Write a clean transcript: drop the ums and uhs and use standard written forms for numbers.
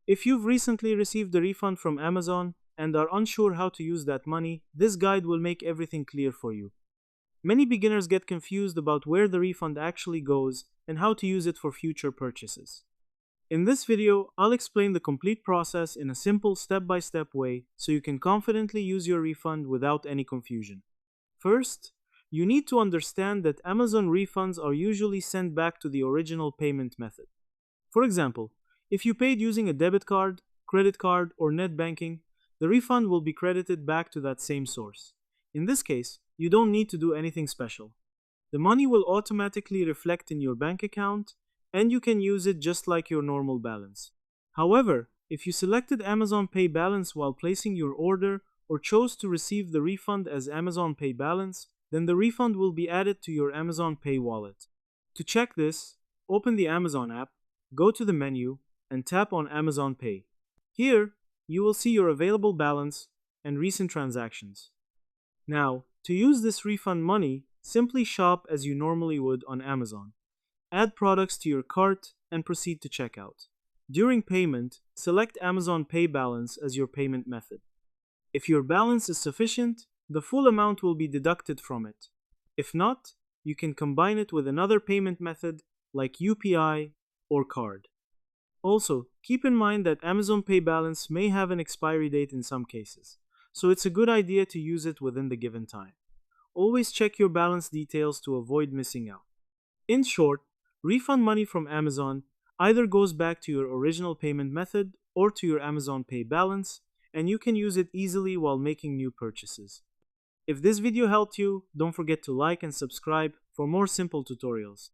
If you've recently received a refund from Amazon and are unsure how to use that money, this guide will make everything clear for you. Many beginners get confused about where the refund actually goes and how to use it for future purchases. In this video, I'll explain the complete process in a simple step-by-step way so you can confidently use your refund without any confusion. First, you need to understand that Amazon refunds are usually sent back to the original payment method. For example, if you paid using a debit card, credit card, or net banking, the refund will be credited back to that same source. In this case, you don't need to do anything special. The money will automatically reflect in your bank account, and you can use it just like your normal balance. However, if you selected Amazon Pay Balance while placing your order or chose to receive the refund as Amazon Pay Balance, then the refund will be added to your Amazon Pay wallet. To check this, open the Amazon app, go to the menu, and tap on Amazon Pay. Here, you will see your available balance and recent transactions. Now, to use this refund money, simply shop as you normally would on Amazon. Add products to your cart and proceed to checkout. During payment, select Amazon Pay Balance as your payment method. If your balance is sufficient, the full amount will be deducted from it. If not, you can combine it with another payment method like UPI or card. Also, keep in mind that Amazon Pay Balance may have an expiry date in some cases, so it's a good idea to use it within the given time. Always check your balance details to avoid missing out. In short, refund money from Amazon either goes back to your original payment method or to your Amazon Pay balance, and you can use it easily while making new purchases. If this video helped you, don't forget to like and subscribe for more simple tutorials.